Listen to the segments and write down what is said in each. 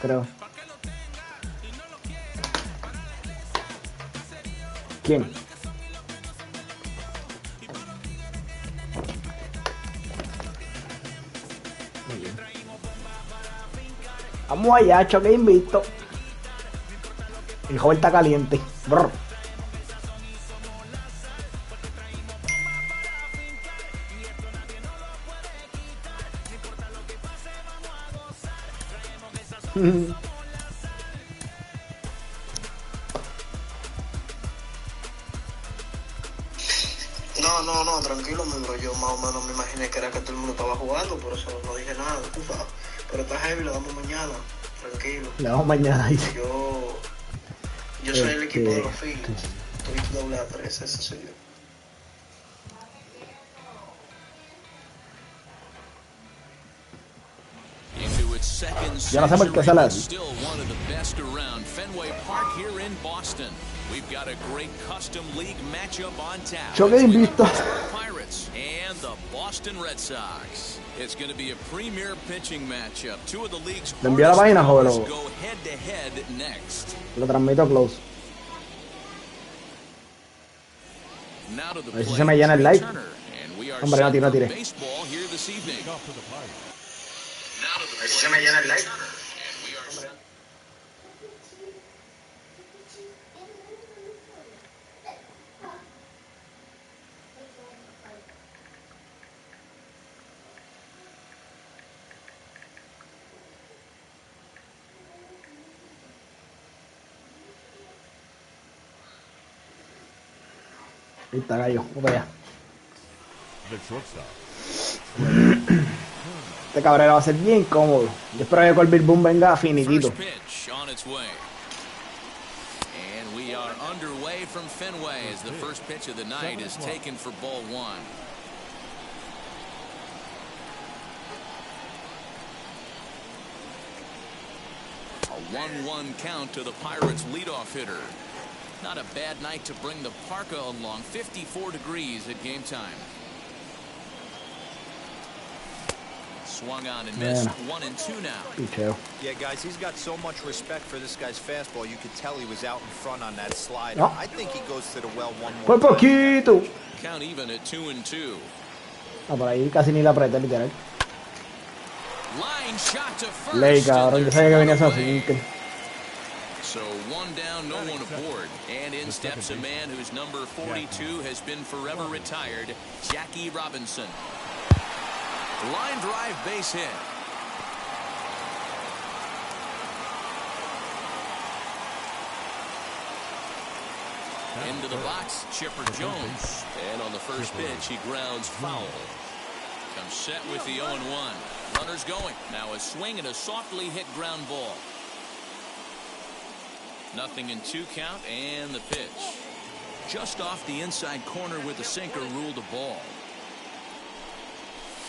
creo. ¿Quién? Muy bien. Vamos allá, choque invicto. El joven está caliente. Brr. No, tranquilo, mi bro. Yo más o menos me imaginé que era que todo el mundo estaba jugando, por eso no dije nada, tú sabes. Pero está heavy, lo damos mañana, tranquilo. Le damos mañana, dice. Yo soy el equipo de los Phillies. Estoy doble A3, ese soy yo. Ya no sabemos qué sale. Choque invicto. ¿Le envió la página, joven? Lo transmito close. A ver si se me llena el like. Hombre, no tiré. A ver si se me llena el like. Ahí está, gallo. Vamos para allá. Este cabrera va a ser bien cómodo. Yo espero que Colby Boom venga finiquito. And we are underway from Fenway as the first pitch of the night is taken for ball one. A 1-1 count to the Pirates leadoff hitter. Not a bad night to bring the parka along. 54 degrees at game time. Swung on and missed. 1-2 now. Yeah, guys, he's got so much respect for this guy's fastball. You could tell he was out in front on that slide. No. I think he goes to the well one more Por poquito. Count even at 2-2. No, por ahí casi ni la apreté, literal. Line shot to first. Liga, ahora yo sabía que venía así. So one down, no one aboard. And in steps a man whose number 42 has been forever retired, Jackie Robinson. Line drive base hit. Into the box, Chipper Jones. And on the first pitch, he grounds foul. Comes set with the 0-1. Runners going. Now a swing and a softly hit ground ball. 0-2 count and the pitch. Just off the inside corner with the sinker ruled a ball.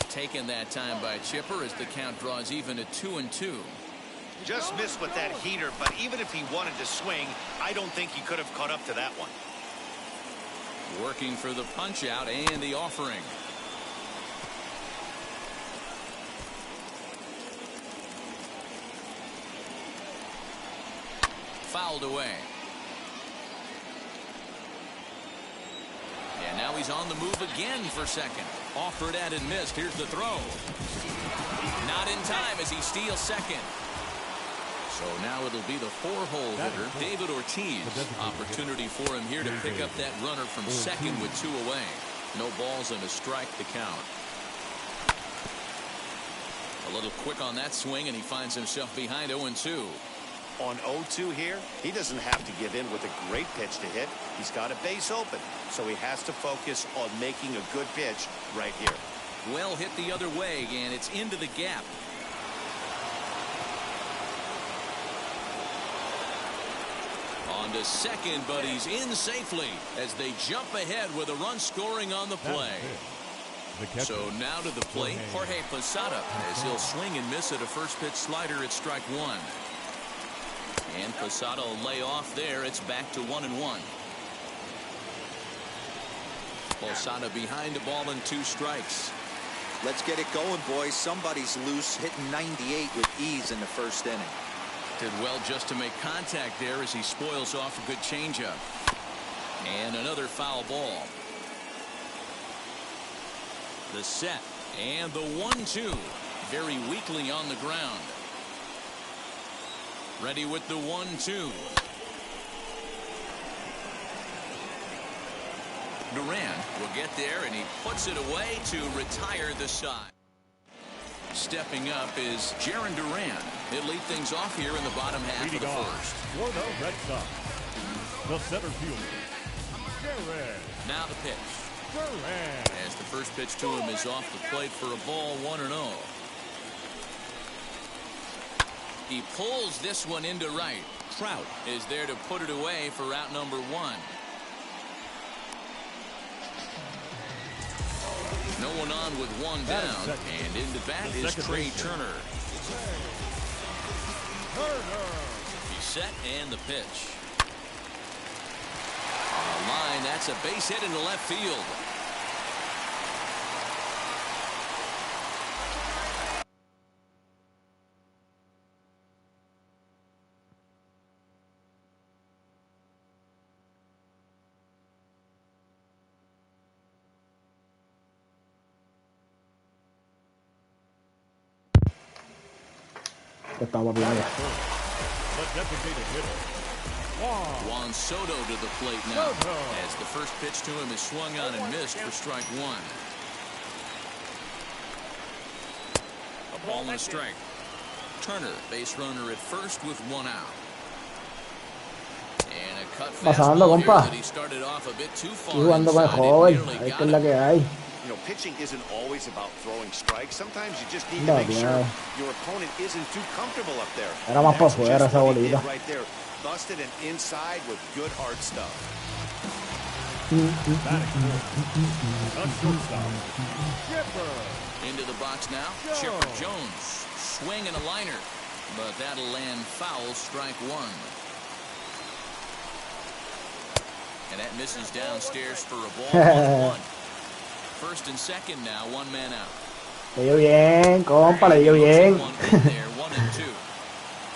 Taken that time by Chipper as the count draws even at 2-2. Just missed with that heater, but even if he wanted to swing, I don't think he could have caught up to that one. Working for the punch out and the offering. Fouled away. And now he's on the move again for second. Offered at and missed. Here's the throw. Not in time as he steals second. So now it'll be the four-hole hitter, David Ortiz. Opportunity for him here to pick up that runner from second with 2 away. No balls and a strike to count. A little quick on that swing, and he finds himself behind 0-2. On 0-2 here, he doesn't have to give in with a great pitch to hit. He's got a base open, so he has to focus on making a good pitch right here. Well hit the other way, and it's into the gap. On to second, but he's in safely as they jump ahead with a run scoring on the play. So now to the plate, Jorge Posada, as he'll swing and miss at a first pitch slider at strike one. And Posada will lay off there. It's back to 1-1. Posada behind the ball and 2 strikes. Let's get it going, boys. Somebody's loose, hitting 98 with ease in the first inning. Did well just to make contact there as he spoils off a good changeup. And another foul ball. The set and the 1-2. Very weakly on the ground. Ready with the 1-2. Duran will get there, and he puts it away to retire the side. Stepping up is Jarren Duran. He'll lead things off here in the bottom half of the first. For the Red Sox, the center fielder, Jarren. Now the pitch. Duran. As the first pitch to him is off the plate for a ball, 1-0. He pulls this one into right. Trout is there to put it away for out number 1. No one on with one down, and into bat is Trey Turner. He's set, and the pitch. On a line, that's a base hit into left field. Estaba playa. Juan Soto to the plate now, as the first pitch to him is swung on and missed for strike 1. A ball and a strike. Turner, base runner at first with 1 out. And a cut fastball here that he started off a bit too far inside. It nearly got him. You know, pitching isn't always about throwing strikes. Sometimes you just need to make sure your opponent isn't too comfortable up there. Era más para afuera esa bolita. Right there, busted and inside with good hard stuff. Into the box now, Chipper Jones swinging a liner, but that'll land foul, strike 1. And that misses downstairs for a ball, 1-1. First and second now, 1 man out. Le dio bien, compa, le dio bien.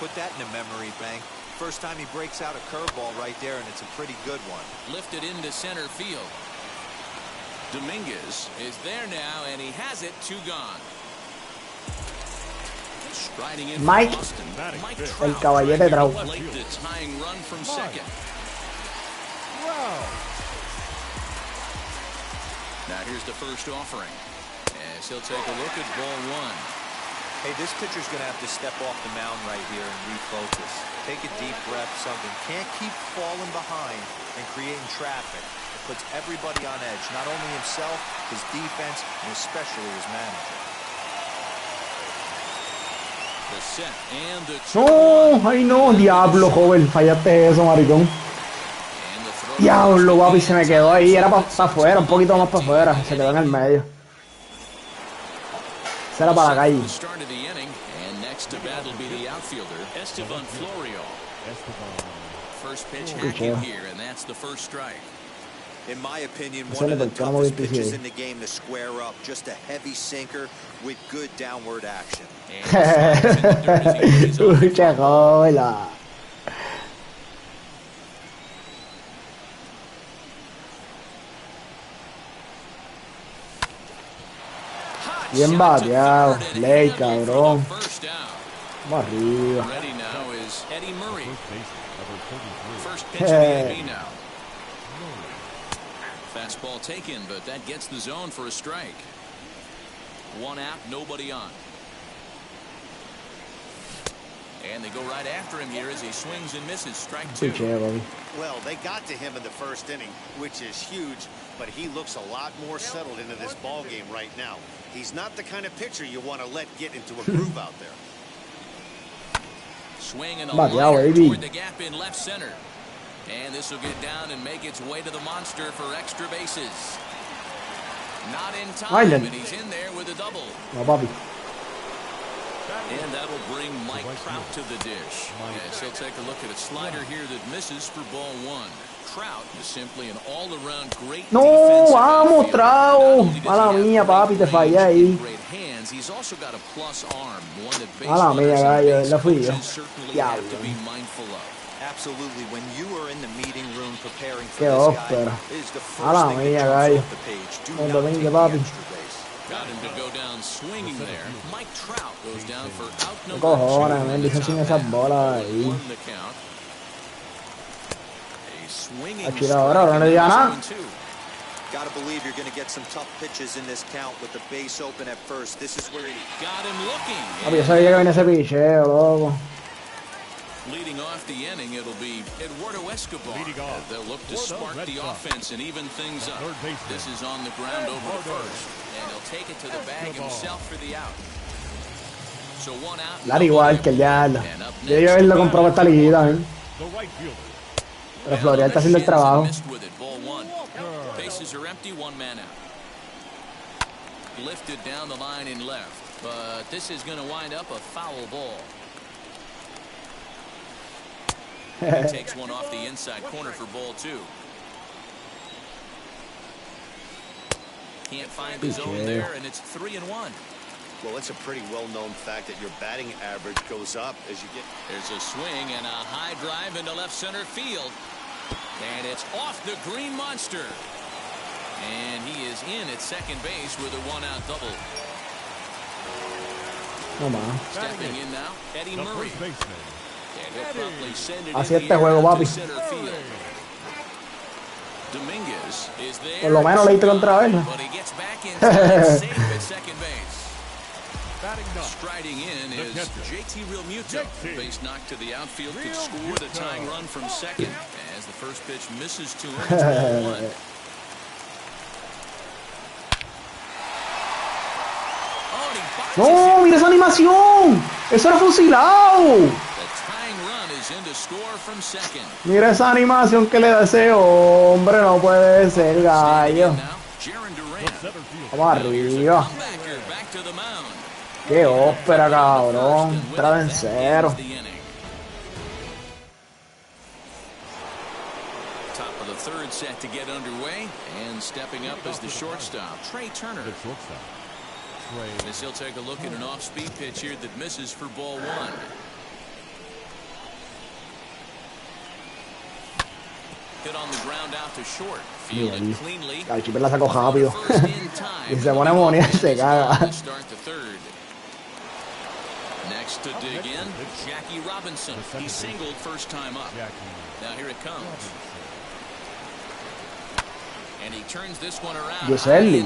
Put that in a memory bank. First time he breaks out a curveball right there, and it's a pretty good one. Lifted into center field. Dominguez is there now, and he has it, 2 gone. Striding in Mike, Boston, Mike el caballete Trout. Late the tying run from second. Now here's the first offering, as he'll take a look at ball 1. Hey, this pitcher's going to have to step off the mound right here and refocus. Take a deep breath, something. Can't keep falling behind and creating traffic. It puts everybody on edge, not only himself, his defense, and especially his manager. The set and the No, ay no, diablo, joven, fallaste eso, maricón. Diablo, papi, se me quedó ahí, era para afuera, un poquito más para afuera, se quedó en el medio. Se era para la calle. In my opinion, one of the toughest pitches in the game to square up, just a heavy sinker with good downward action. Mucha jola. Bien bateado, ley, cabrón. Vamos arriba. Fastball taken, but that gets the zone for a strike. 1 out, nobody on. And they go right after him here as he swings and misses. Strike 2. Well, they got to him in the first inning, which is huge, but he looks a lot more settled into this ball game right now. He's not the kind of pitcher you want to let get into a groove out there. Swing and a liner toward the gap in left center. And this will get down and make its way to the monster for extra bases. Not in time, and he's in there with a double. No, Bobby. And that'll bring Mike Trout to the dish. Yes, he'll take a look at a slider here that misses for ball 1. Trout is simply an all-around great No, vamos, Trout. Mala mía, papi, te fallé ahí. hands, he's also got a plus arm, one that base Ah, runners mira, and gallo, base la fui yo. coaches certainly have to be mindful of. Absolutely. When you are in the meeting room preparing for Qué this guy, ópera. it is the A la first thing mía, that jumps gallo. off the page. Do Un not domingo, take the papi. extra base. Got him to go down swinging there. Mike Trout goes down for out ¿Qué number cojones, 2 men? in the Dicen sin top esas half. bolas 0-1 ahí. the count. A swinging Aquí ahora no le diga nada. Got to believe you're going to get some tough pitches in this count with the base open at first. This is where he got him looking. Papi, yo sabía que venía ese picheo, loco. Leading off the inning, it'll be Eduardo Escobar. They'll look to spark the offense and even things up. This is on the ground over to first, and he'll take it to the bag himself for the out. So one out. Lar igual que el diablo. Yo iba a verlo comprado esta liguita, ¿eh? Pero Florial está haciendo el trabajo. Bases are empty, one man out. Lifted down the line in left, but this is going to wind up a foul ball. He takes one off the inside corner for ball 2. Can't find the zone there, and it's 3-1. Well, it's a pretty well-known fact that your batting average goes up as you get. There's a swing and a high drive into left center field. And it's off the green monster. And he is in at second base with a one-out double. No más. Stepping in now, Eddie Murray. And he'll promptly send it Así in the este air juego, out papi. to center field. Dominguez is there. Por lo menos leíste contra él. But he gets back inside, safe at second base. Striding in is JT Realmuto. Base knocked to the outfield, could score the tying run from second as the first pitch misses to him. It's ball 1. No, mira esa animación. Eso era fusilado. The tying run is in to score from second. Mira esa animación que le da ese hombre. No puede ser, gallo. Vamos arriba. Qué ópera, cabrón. 3-0. Top of the third set to get underway, and stepping up as the shortstop, Trey Turner. As he'll take a look at an off-speed pitch here that misses for ball 1. Hit on the ground out to short. Fielded cleanly. El chipper la sacó rápido. Y se pone moneda y se caga. Start the third. Next to dig in, Jackie Robinson. He singled first time up. Now here it comes. And he turns this one around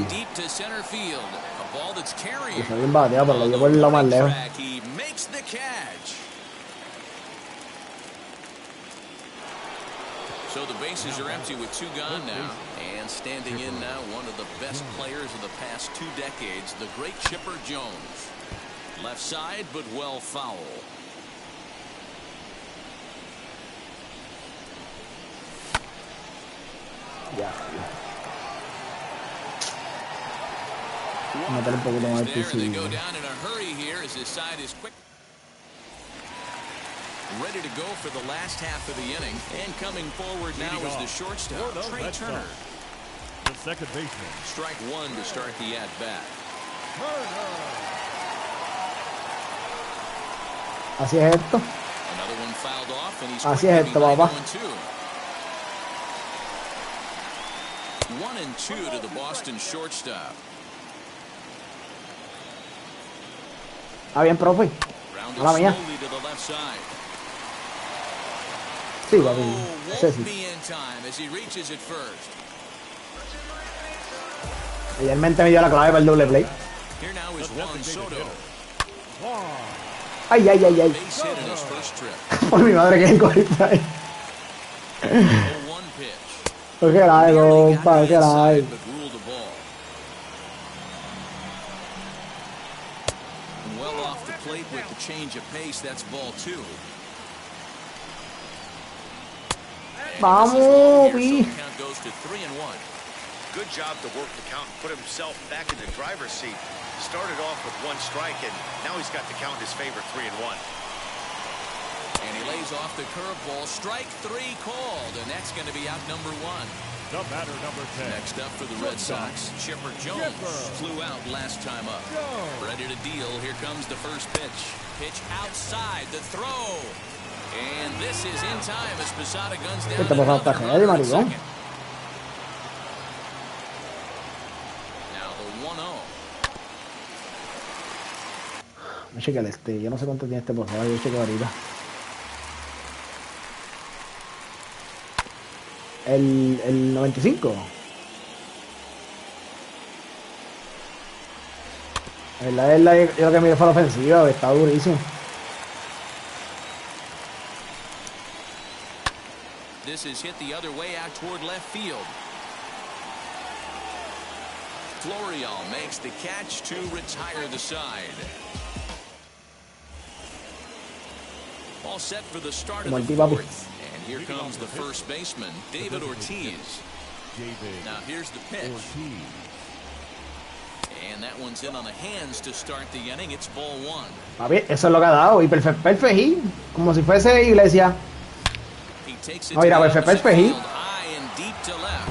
deep to center field. A ball that's carrying. Está bien bateado, pero lo llevo en lo más lejos. He makes the catch. So the bases are empty with 2 gone now. And standing in now, one of the best players of the past 2 decades, the great Chipper Jones. Left side, but well foul. Ya. Matar un poquito más el They piso. go down in a hurry here as this side is quick. Ready to go for the last half of the inning. And coming forward now is the shortstop, Trey Turner. The second baseman. Strike 1 to start the at-bat. Así es esto. Another one fouled off, and he's Así es esto, papá. 1-2 to the Boston shortstop. Ah, bien, profe. Mala mía. Sí, papi. Ese sí. Ayer me dio la clave para el doble play. Ay, ay, ay, ay. Por mi madre que el golpe ahí. Qué largo, compa, qué largo. Well off the plate with the change of pace. That's ball 2. Vamos, Pi. Count goes to 3-1. Good job to work the count and put himself back in the driver's seat. Started off with 1 strike, and now he's got the count in his favor, 3-1. And he lays off the curveball. Strike 3 called, and that's going to be out number 1. Next up for the Red Sox, Chipper Jones flew out last time up. Ready to deal. Here comes the first pitch. Pitch outside the throw. And this is in time as Posada guns down another runner at second. Now the 1-0. Me chequeé yo no sé cuánto tiene este Posada, yo chequeo ahorita. El 95. Yo lo que mire fue la ofensiva, está durísimo. This is hit the other way out toward left field. Florial makes the catch to retire the side. All set for the start of the fourth. And here comes the first baseman, David Ortiz. Now here's the pitch. And that one's in on the hands to start the inning. It's ball one. Papi, eso es lo que ha dado. Y perfecto, como si fuese iglesia. No, mira, perfecto, él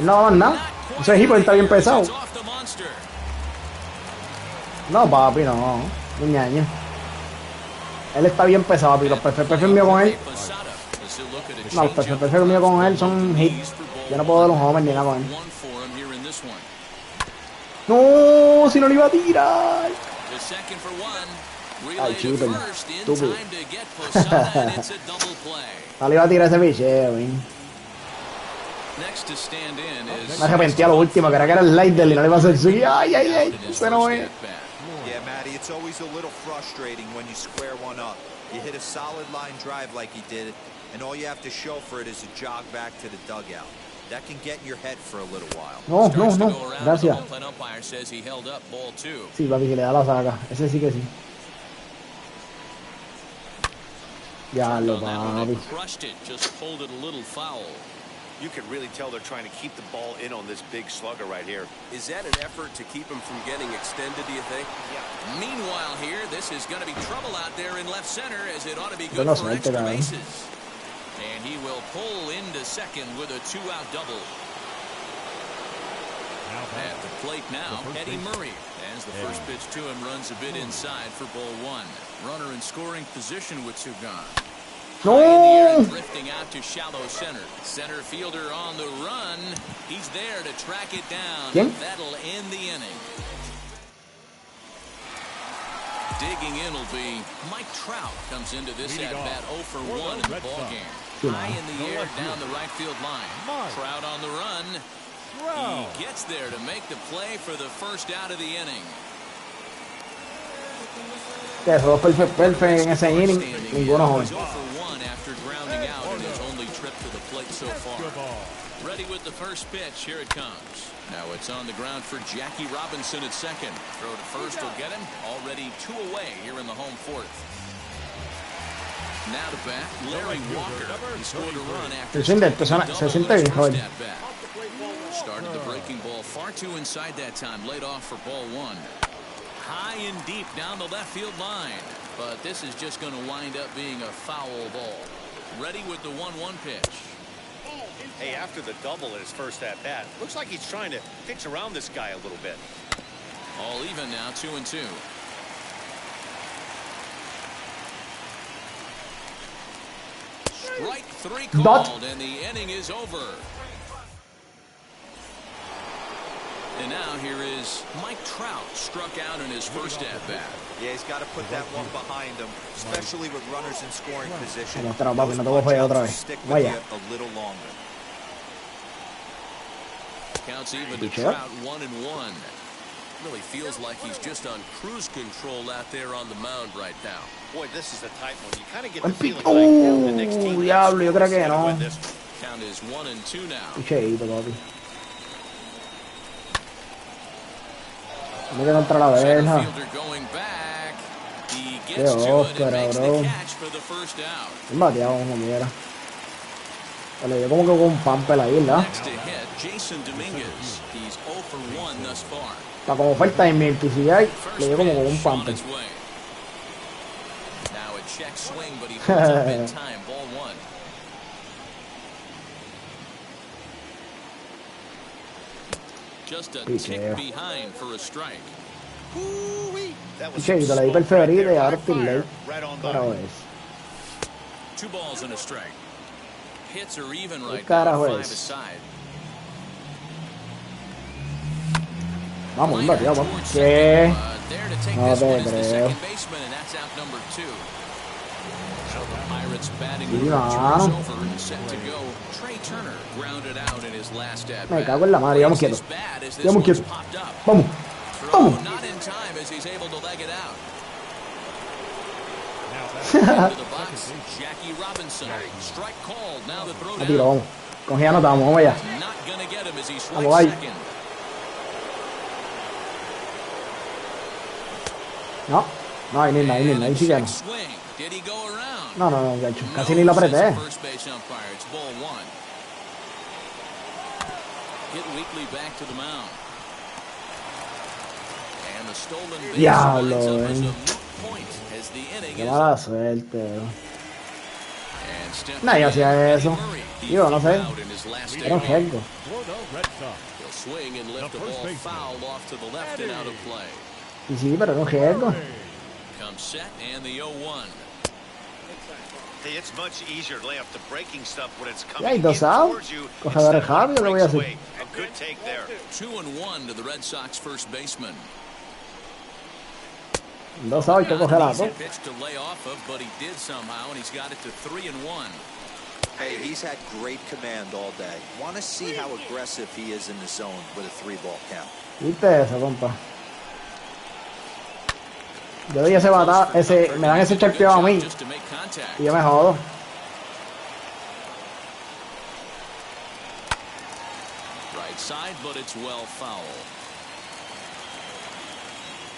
no va a dar nada. Ese equipo está bien pesado. No, papi, no. Muñaño. Él está bien pesado, papi. Los perfectos míos con él. No, los perfectos míos con él son hits. Yo no puedo dar un homer ni nada con él. No, si no le iba a tirar. Ay, chido, estúpido. No le iba a tirar ese picheo, me arrepentí a lo último, que era el slider y no le iba a hacer swing. Ay, ay, ay, ese no es. Yeah, Matty, it's always a little frustrating when you square one up. You hit a solid line drive like he did, and all you have to show for it is a jog back to the dugout. That can get in your head for a little while. No, gracias. Sí, papi, que le da la saca. Ese sí que sí. Ya lo papi. You can really tell they're trying to keep the ball in on this big slugger right here. Is that an effort to keep him from getting extended, do you think? Yeah. Meanwhile here, this is going to be trouble out there in left center, as it ought to be good for extra bases. And he will pull into second with a two-out double. At the plate now, Eddie Murray. As the first pitch to him runs a bit inside for ball one. Runner in scoring position with two gone. No. High in the air, drifting out to shallow center. Center fielder on the run. He's there to track it down. ¿Quién? That'll end the inning. Digging in will be Mike Trout. Comes into this at-bat 0 for 1 in the ballgame. High in the air down the right field line. Trout on the run. He gets there to make the play for the first out of the inning. Eso perfecto en ese inning, ninguno joven. After grounding out in his only trip to the plate so far. Ready with the first pitch. Here it comes. Now it's on the ground for Jackie Robinson at second. Throw to first will get him. Already 2 away here in the home fourth. Now to bat, Larry Walker. He scored a run after se siente bien, joven. Started the breaking ball far too inside that time. Laid off for ball one. High and deep down the left field line. But this is just going to wind up being a foul ball. Ready with the 1-1 pitch. Hey, after the double in his first at-bat, looks like he's trying to pitch around this guy a little bit. All even now, 2-2. Strike 3 called, and the inning is over. And now here is Mike Trout, struck out in his first at-bat. Yeah, he's got to put that one behind him, especially with runners in scoring position. No stick with you a little longer. Counts even to Trout 1-1. Really feels like he's just on cruise control out there on the mound right now. Boy, this is the type one you kind of get the feeling like the next team diablo, yo creo que no. Count is 1-2 now. Picheito, papi. Mira contra la verja. Qué ópera, bro. Un bateado como quiera. Le dio como que con un pamper ahí, ¿verdad? Para como fue el timing, PCI, le dio como con un pamper. Just a tick behind for a strike. Picheito, le di per febrero y ahora estoy late. Carajo es. 2 balls and a strike. Hits are even right now, Carajo 5 es. aside. Vamos, un batido, vamos. ¿Qué? There to take No this one te is the creo. second baseman, and that's out number 2. So the Pirates batting Sí, order mano. turns over and set to go. Trey Turner grounded out in his last at Me bat. cago en la madre, vamos quietos. Vamos quietos. Vamos. Vamos. Not in time as he's able to leg it out. Into the box, Jackie Robinson. Strike called. Now the throw A tiro, down. vamos. Con Gia no vamos allá. Not gonna get him as he Vamos, swings ahí. second. No. No, ahí ahí sí que no. Swing. Did he go around? No, no, no, gacho. Casi ni lo apreté. First base umpire. It's ball 1. Hit weakly back to the mound. And the stolen base Diablo, winds up as a eh. moot point as the inning Qué is mala up. suerte. And stepping Nadie in, hacía Eddie eso. Murray. He Yo, no flew sé. out in his last Era un at-bat. genio. He'll swing and lift the ball foul off to the left and out of play. Y sí, pero era un genio. Comes set and the 0-1. Hey, it's much easier to lay off the breaking stuff when it's Ya, coming hay in dos out. towards you. Cogedores instead of when it rápido, lo voy a breaks hacer. away. A good take there. 2-1 to the Red Sox first baseman. Dos sabes que coger la Easy dos. pitch to lay off of, but he did somehow, and he's got it to 3-1. Hey, he's had great command all day. Want to see how aggressive he is in the zone with a 3-ball count. ¿Viste eso, compa? Yo doy ese bata, ese, me dan ese charpeado a mí Just to make contact. y yo me jodo. Right side, but it's well foul.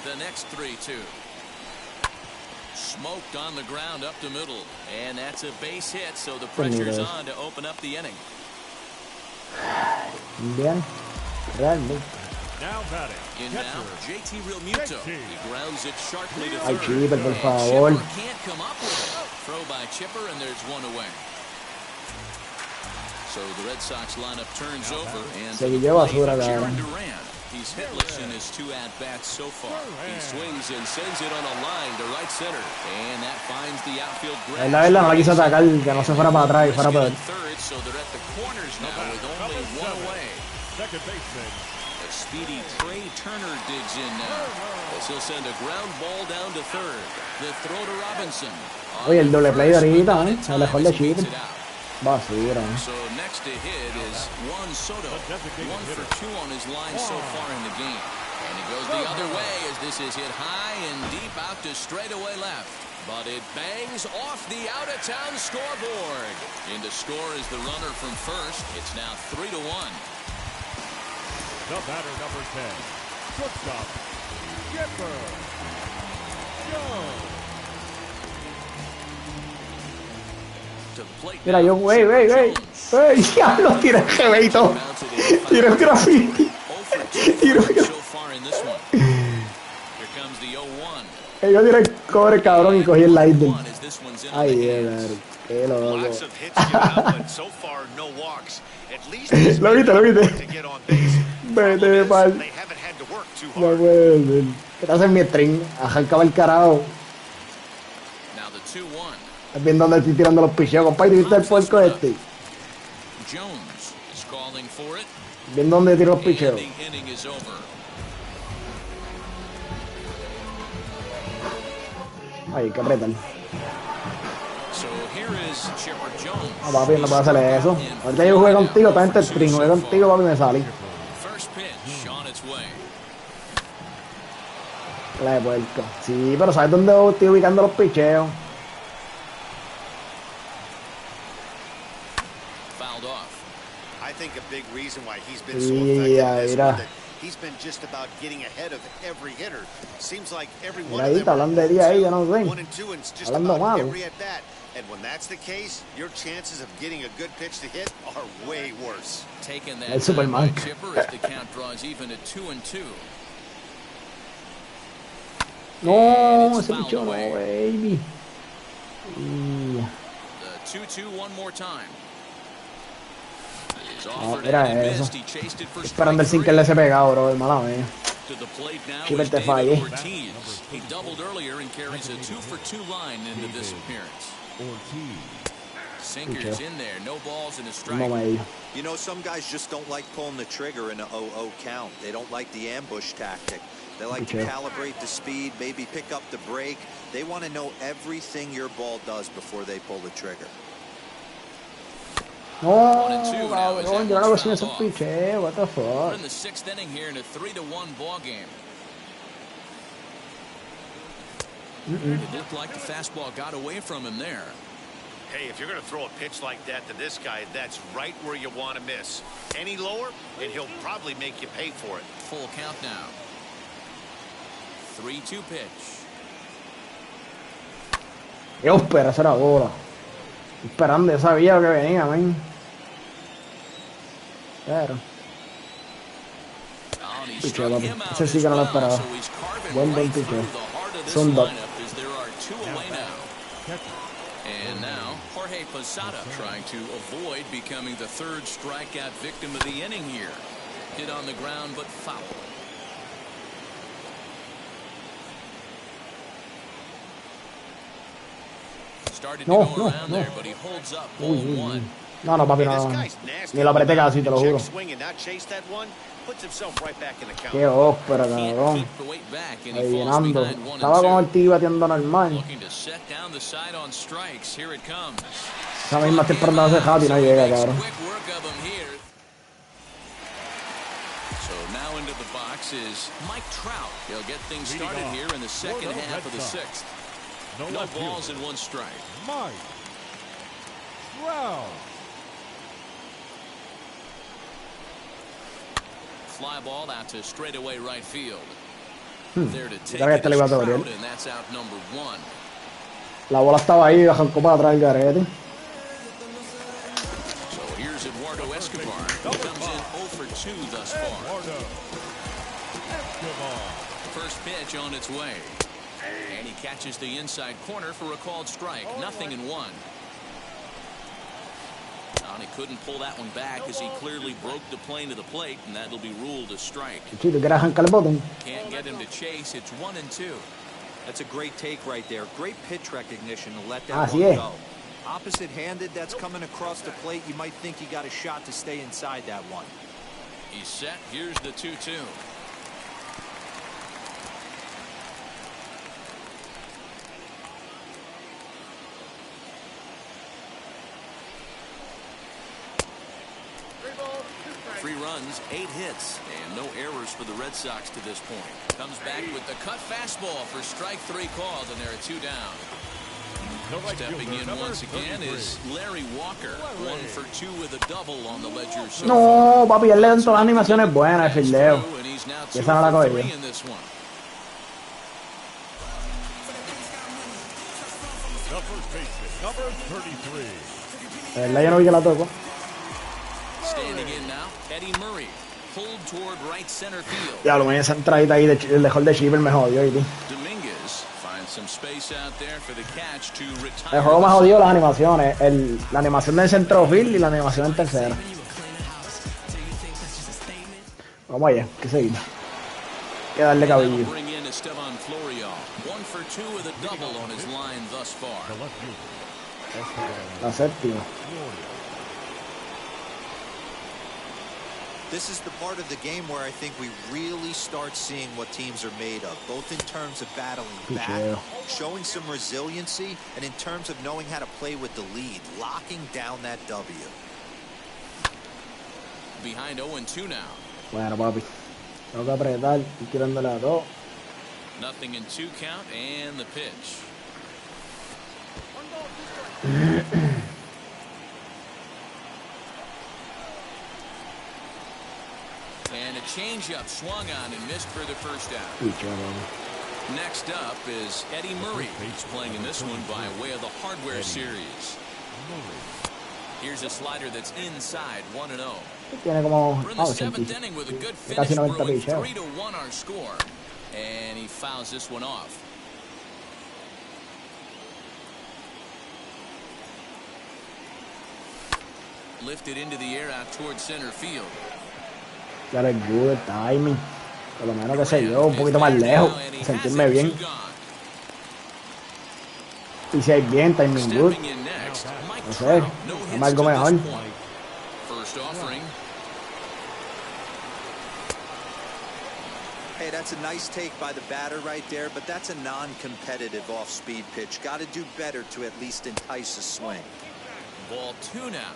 The next 3-2. Smoked on the ground up the middle, and that's a base hit, so the pressure's on to open up the inning. Bien, realmente. In now, JT Realmuto. He grounds it sharply to Ay, third. Chipper, por And favor. Chipper can't come up with it. Throw by Chipper, and there's one away. So the Red Sox lineup turns over, and Se guilló basura, Jarren cabrón. Duran. He's hitless in his 2 at-bats so far. He swings and sends it on a line to right center, and that finds the outfield grass. La verdad no la quiso atacar, que no se fuera para atrás y fuera peor. Third, so they're at the corners now with only one away. The speedy Trey Turner digs in now, as he'll send a ground ball down to third. The throw to Robinson. Oye, el doble play de ahorita, el mejor de Chipper. Basura. So next to hit is Juan Soto. 1 for 2 on his line so far in the game. And he goes the other way as this is hit high and deep out to straightaway left. But it bangs off the out-of-town scoreboard. In to score is the runner from first. It's now 3-1. The batter, number 10, shortstop, Chipper Jones. To the plate. Mira, yo, wey, diablo, tira el GB y todo. Tira el graffiti. Tira el So far in this one. Here comes the 0-1. Yo tiré el cobre, cabrón, y cogí el lightning. As this one's in Ay, the hands. qué loco. Lots of hits given out, but so far no walks. At least he's Lo viste, lo viste. to get on base. Vete, Problem is, pal. they haven't had to work too No hard. puede ser. ¿Qué te haces mi string? Arrancaba el carajo. Now the 2-1. Estás viendo dónde estoy tirando los picheos, compa. ¿Y viste el puerco este? Jones is calling for it. Viendo dónde tiro los And picheos. the inning is over. Ay, hay que apretar. So here is Chipper Jones. No, papi, no puedo hacerle eso. Ahorita yo jugué contigo, estaba en el string. Jugué contigo, papi, me salí. First pitch on its way. La de puerco. Sí, pero ¿sabes dónde estoy ubicando los picheos? Fouled off. I think a big reason why he's been so Sí, effective in this mira. one that he's been just about getting ahead of every hitter. Seems like every one Mira of ahí, them está hablando de día ahí, yo no sé. 1 and 2 and just Hablando about malo. every at bat. And when that's the case, your chances of getting a good pitch to hit are way worse. Taking El that Superman. by Chipper as the count draws even at 2-2. No, ese picheo no, baby. Y... The 2-2 one more time. No, mira eso. Esperando el sinker le ese pegado, bro. Mala mía. To the plate now Chipper is te David fallé. Ortiz. He doubled earlier and carries a 2-for-2 line into this appearance. Sinkers in there, no balls in a strike. You know, some guys just don't like pulling the trigger in a 0-0 count. They don't like the ambush tactic. They like to calibrate the speed, maybe pick up the brake. They want to know everything your ball does before they pull the trigger. No, cabrón, yo no hago sin esos piches. What the fuck? We're in the 6th inning here in a 3-1 ball game. It looked like the fastball got away from him there. Hey, if you're going to throw a pitch like that to this guy, that's right where you want to miss. Any lower, and he'll probably make you pay for it. Full count now. 3-2 pitch. Yo, espera, esa era bola. Esperando, sabía lo que venía, man. Pero. Piche, papi. Ese sí que no lo esperaba. Buen piche. Son dos. And now, Jorge Posada trying to avoid becoming the 3rd strikeout victim of the inning here. Hit on the ground, but foul. Started to go around there, but he holds up 1-1. No, papi, no. Ni lo apreté casi, te lo juro. Qué ópera, cabrón. Rellenando. Estaba con el tío batiendo normal. Esa misma estoy esperando a hacer happy, no llega, cabrón. So now into the box is Mike Trout. He'll get things started here in the 2nd half of the 6th. No balls and 1 strike. Mike Trout. Fly ball out to straightaway right field. There to take it is Trout, and that's out number 1. La bola estaba ahí, arrancó para atrás el garete. So here's Eduardo Escobar. He comes in 0-for-2 thus far. First pitch on its way. And he catches the inside corner for a called strike. 0-1. And he couldn't pull that one back as he clearly broke the plane to the plate, and that'll be ruled a strike. Can't get him to chase. It's 1-2. That's a great take right there. Great pitch recognition to let that one go. Opposite-handed, that's coming across the plate. You might think he got a shot to stay inside that one. He's set. Here's the 2-2. Three runs, 8 hits, and no errors for the Red Sox to this point. Comes back with the cut fastball for strike 3 called, and there are 2 down. Stepping in once again is Larry Walker. 1-for-2 with a double on the ledger. No, papi, él le dan todas las animaciones buenas, el fildeo. Y esa no la cogí yo. La verdad yo no vi que la tocó. Standing in now, Eddie Murray. Pulled toward right center field. Ya lo me esa entradita ahí el mejor de Chipper me jodió, ¿viste? Dominguez finds some space out there for the catch to retire. El juego me jodió las animaciones, la animación del centrofield y la animación en tercera. Vamos allá, que seguir. Hay que darle cabello. 1-for-2 with a double on his line thus far. La séptima. This is the part of the game where I think we really start seeing what teams are made of, both in terms of battling back, showing some resiliency, and in terms of knowing how to play with the lead, locking down that W. Behind 0-2 now. Bueno, papi. Tengo que apretar, estoy tirándole a 2. 0-2 count and the pitch. And a changeup swung on and missed for the first out. Next up is Eddie Murray, who's playing in this one by way of the hardware series. Here's a slider that's inside, 1-0. We're in the 7th inning with a good finish, brewing 3-1 our score. And he fouls this one off. lifted into the air out towards center field. Got a good timing. Por lo menos, qué sé yo, un poquito más lejos. Sentirme bien. Y si hay bien, timing good. No sé, dame algo mejor. First offering. Hey, that's a nice take by the batter right there, but that's a non-competitive off-speed pitch. Got to do better to at least entice a swing. Ball 2 now.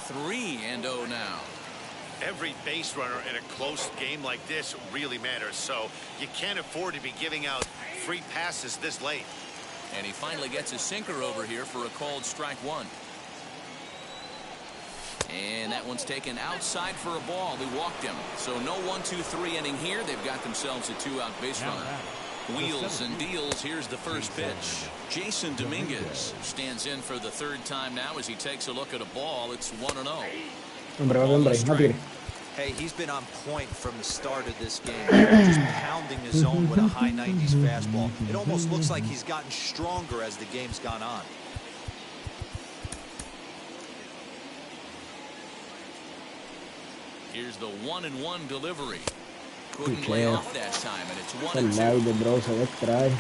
Three and 0 now. Every base runner in a close game like this really matters, so you can't afford to be giving out free passes this late. And he finally gets a sinker over here for a called strike one. And that one's taken outside for a ball. He walked him. So no 1-2-3 inning here. They've got themselves a 2-out base runner. Wheels and deals. Here's the first pitch. Jason Dominguez stands in for the third time now as he takes a look at a ball. It's 1-0. Hey, he's been on point from the start of this game. Just pounding the zone with a high 90s fastball. It almost looks like he's gotten stronger as the game's gone on. Here's the 1-1 delivery. Couldn't lay off that time, and it's 1-2.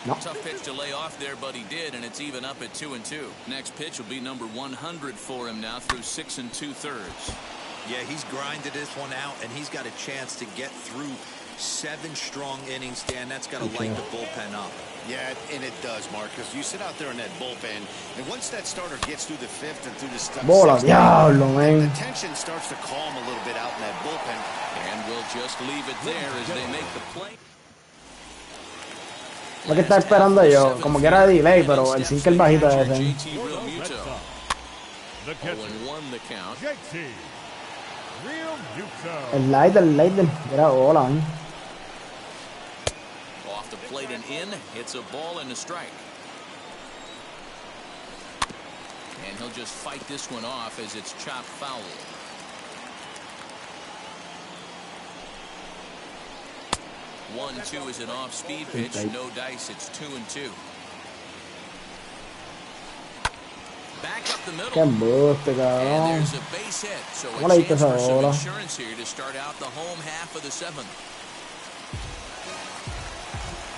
No. Tough pitch to lay off there, but he did, and it's even up at 2-2. Next pitch will be number 100 for him now through 6 2/3. Yeah, he's grinded this one out, and he's got a chance to get through 7 strong innings, Dan. That's got to light the bullpen up. Yeah, and it does, Marcus. You sit out there in that bullpen, and once that starter gets through the 5th and through the 6th, the tension starts to calm a little bit out in that bullpen. And we'll just leave it there as they make the play. Lo que está esperando yo, como que era delay, pero el sinker bajito de ese. El light, era bola, ¿eh? Off the plate and in, hits a ball and a strike. And he'll just fight this one off as it's chopped foul. One, 2 is an off-speed pitch. No dice. It's 2-2. Back up the middle. Qué embuste, cabrón. And there's a base hit. So a chance for some insurance here to start out the home half of the 7th.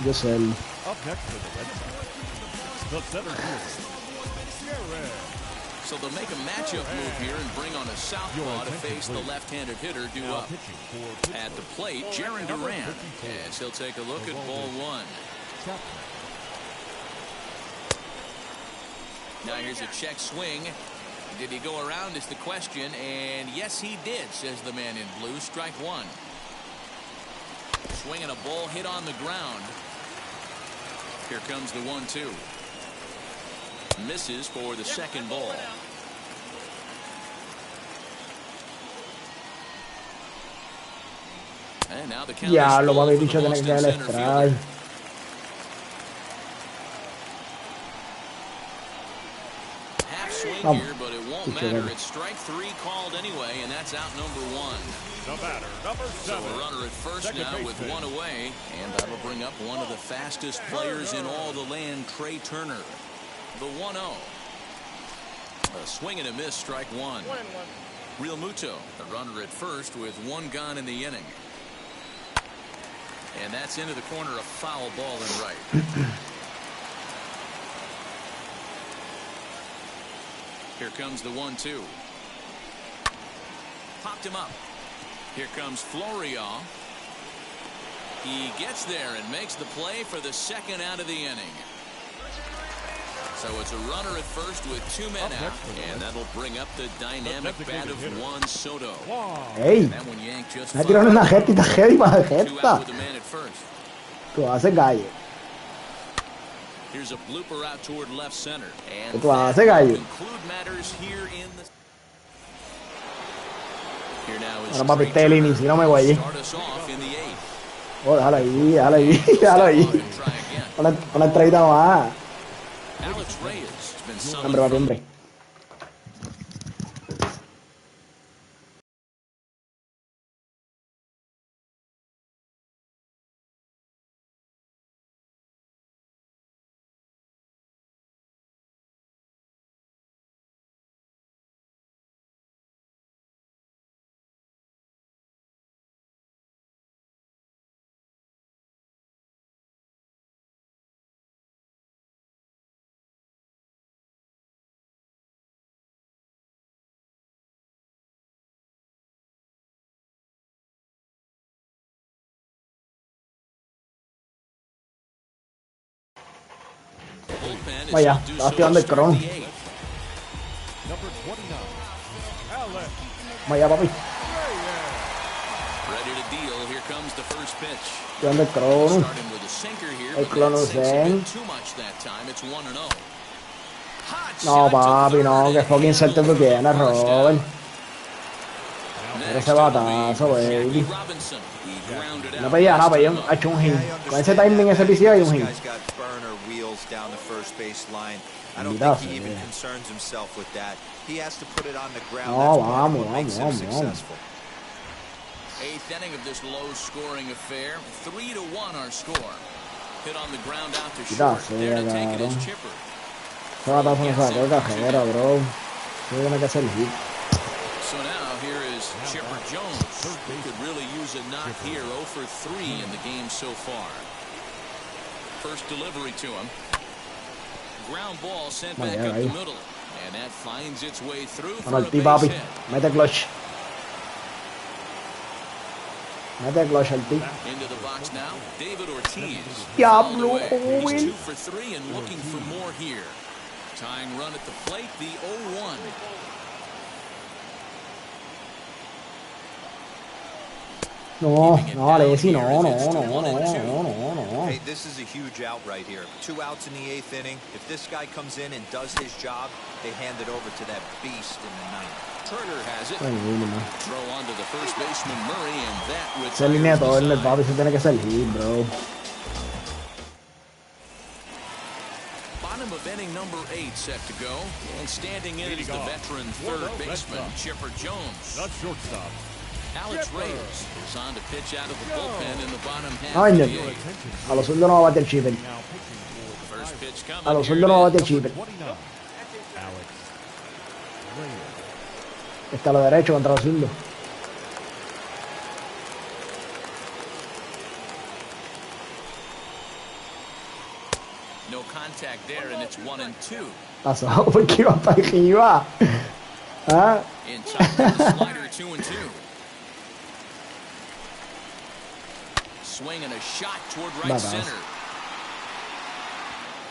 Yo sé. Up next for the Red Sox, the center fielder. So they'll make a matchup move here and bring on a southpaw to face the left-handed hitter due up. At the plate, Jaron Duran, as he'll take a look at ball 1. Now here's a check swing. Did he go around is the question, and yes he did, says the man in blue. Strike 1. Swinging a ball hit on the ground. Here comes the 1-2. Misses for the second ball. And now the count ya lo habéis dicho, tiene que quedar el strike. Half swing here, but it won't matter. It's strike 3 called anyway, and that's out number 1. The batter, number 7. So a runner at first now with 1 away, and that'll bring up one of the fastest players in all the land, Trey Turner. The 1-0. A swing and a miss, strike 1. Real Muto, the runner at first with 1 gone in the inning. And that's into the corner, a foul ball and right. Here comes the 1-2. Popped him up. Here comes Florial. He gets there and makes the play for the 2nd out of the inning. So it's a runner at first with 2 men out, and that'll bring up the dynamic bat of Juan Soto. Hey, me tiraron una jetita heavy para jeta. Tú haces gallo. Here's a blooper out toward left center, and tú haces gallo. Conclude matters here in the. Here now is Ahora papi, el inicio, no me voy allí. Start us off in the 8th. Oh, déjalo ahí, déjalo ahí, déjalo ahí. Una entradita más. Alex Reyes has been summoned. Hombre, papi, hombre. bullpen as Vaya, he'll do estaba so activando to el start cron. the eighth. Vaya, papi. Ready to deal. Here comes the first pitch. Activando el crono. Starting with a sinker here, El but crono that sinks a zen. bit too much that time. It's 1-0. Hot No, shot to papi, third no. Que and fucking suerte tú handled for the tienes, first Robert. out. Pero Next, ese it'll batazo, be baby. Jackie Robinson. He grounded No out pedía nada, last pedía time ha hecho un hit. Yeah, I Con ese understand timing, that, ese Matty, episodio hay but un this hit. guy's got burner wheels down the first base line. I don't Mira, think he even sí. concerns himself with that. He has to put it on the ground. No, That's part of vamos, what makes him vamos, vamos. successful. Eighth inning of this low-scoring affair. 3-1 our score. Hit on the ground out to Mira, short. There to take it is cabrón. Chipper. Ese batazo no sacó de cajera, bro. Tiene que hacer hit. So now here is Chipper Jones, who could really use a knock here. 0 for 3 in the game so far. First delivery to him. Ground ball sent back up the middle. And that finds its way through for a Penalti, base papi. hit. Mete clutch. Mete clutch al ti. Into the box now, David Ortiz. Diablo, He's 2 joven. for 3 and looking for more here. Tying run at the plate, the 0-1. No, no, Alessi, no, no, no, no, no, no, no. Hey, this is a huge out right here. 2 outs in the 8th inning. If this guy comes in and does his job, they hand it over to that beast in the 9th. Turner has it. Ay, mínimo. Throw onto the first baseman Murray, and that Esa línea de todo retires the el side. papi se tiene que ser hit, bro. Bottom of inning number 8 set to go, and standing in is the veteran third baseman Chipper Jones. That's shortstop. Alex Reyes is on to pitch out of the bullpen in the bottom half Ay, of no. the 8th. A los zurdos no va a bater chipper. First pitch A coming. los Here zurdos no va a it bater is. chipper. 29. Alex Reyes. Está a lo derecho contra los zurdos. No contact there, and it's 1-2. Pasó porque iba para arriba. ¿Ah? Inside the slider, 2-2. Swing and a shot toward right Badass. center.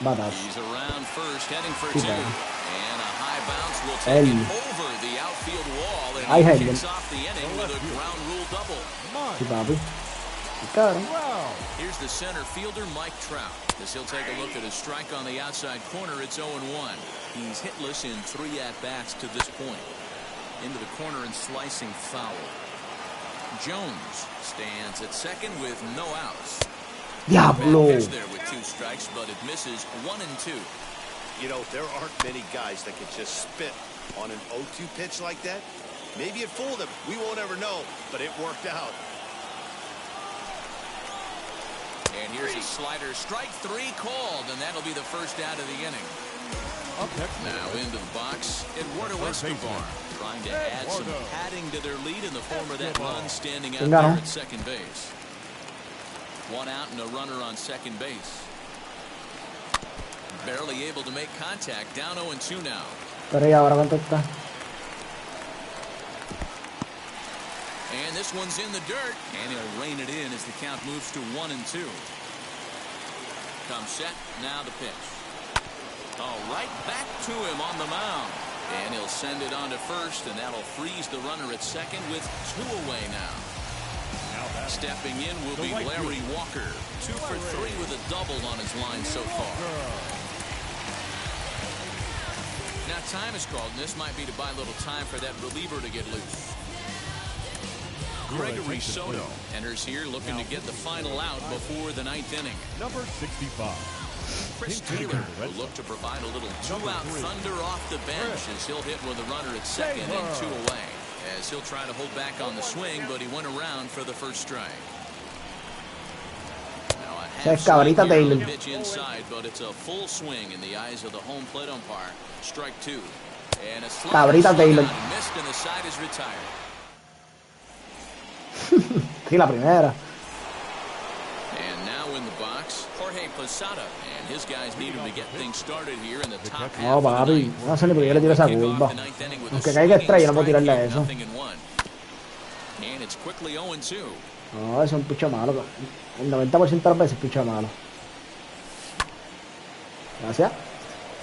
Badass. He's around first, heading for Sí, 2. badass. And a high bounce will take it over the outfield wall, and Ay, he ay, kicks off the inning with a ground rule double. Sí, papi. Sí, cabrón. Here's the center fielder, Mike Trout. As he'll take a look at his strike on the outside corner, it's 0-1. He's hitless in 3 at-bats to this point. Into the corner and slicing foul. Jones stands at second with no outs. Diablo. Bad pitch there with 2 strikes, but it misses 1-2. You know, there aren't many guys that can just spit on an 0-2 pitch like that. Maybe it fooled him. We won't ever know, but it worked out. And here's a slider. Strike 3 called, and that'll be the first out of the inning. Up next. Now into the box, Eduardo Escobar trying to add some padding to their lead in the form of that run standing out there at second base. 1 out and a runner on second base. Barely able to make contact. Down 0-2 now. Pero ¿y ahora cuánto está? And this one's in the dirt, and he'll rein it in as the count moves to 1-2. Comes set, now the pitch. Oh, right back to him on the mound. And he'll send it on to first, and that'll freeze the runner at second with 2 away now. Stepping in will be Larry Walker. 2 for 3 with a double on his line so far. Now time is called, and this might be to buy a little time for that reliever to get loose. Gregory Soto enters here looking to get the final out before the 9th inning. Number 65. Chris Taylor will look to provide a little 2-out thunder off the bench as he'll hit with a runner at second and 2 away. As he'll try to hold back on the swing, but he went around for the first strike. Now a half swing here on the pitch inside, but it's a full swing in the eyes of the home plate umpire. Strike 2. And a slider missed, and the side is retired. Sí, la primera. And now in the box, Jorge Posada, and his guys need him to get things started here in the top half No, of the papi. ninth. No sé ni por qué le tiro esa curva. Aunque caiga estrella, no puedo tirarle a eso. And it's quickly 0-2. No, eso es un picho malo. El 90% de las veces es picho malo. Gracias.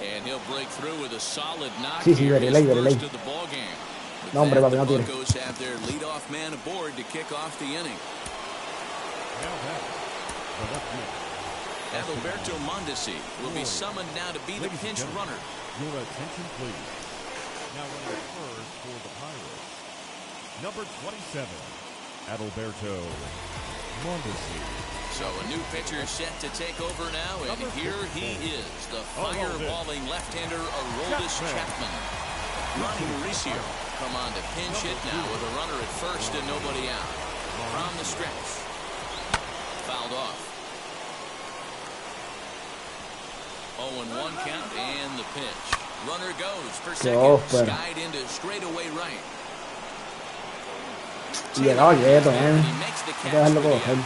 And he'll break through with a solid knock Sí, here, very his late, first of the ball game. No, hombre, papi, The no tire. Buccos have their leadoff man aboard to kick off the inning. Adalberto Mondesi will be summoned now to be the pinch runner. Your attention, please. Now running first for the Pirates, number 27, Adalberto Mondesi. So a new pitcher set to take over now, and here he is, the fireballing left-hander Aroldis Chapman. Ronnie Mauricio come on to pinch hit now with a runner at first and nobody out. From the stretch. Fouled off. 0-1 count and the pitch. Runner goes for second. Skied into straightaway right. Llegaba quieto, He makes the catch for the out.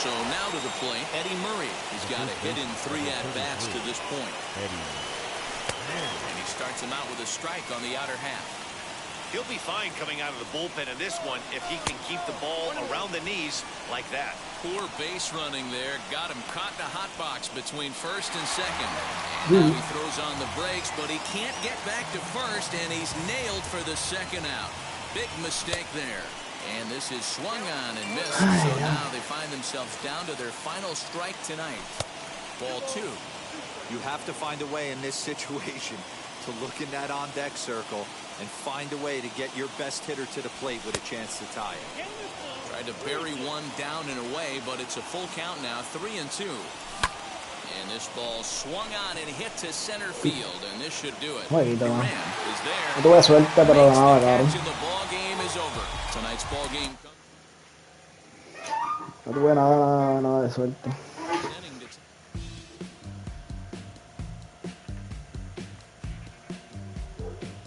So now to the plate, Eddie Murray. He's got a hit in 3 at-bats to this point. And he starts him out with a strike on the outer half. He'll be fine coming out of the bullpen in this one if he can keep the ball around the knees like that. Poor base running there. Got him caught in a hot box between first and second. And now he throws on the brakes, but he can't get back to first, and he's nailed for the second out. Big mistake there. And this is swung on and missed. So now they find themselves down to their final strike tonight. Ball 2. You have to find a way in this situation to look in that on-deck circle and find a way to get your best hitter to the plate with a chance to tie it. Tried to bury one down and away, but it's a full count now, 3-2. And this ball swung on and hit to center field, and this should do it. Jueguito, Durant ¿no? is there. No tuve suerte, pero ganaba, cabrón. The ball game is over. Tonight's ball game. No tuve nada de suerte.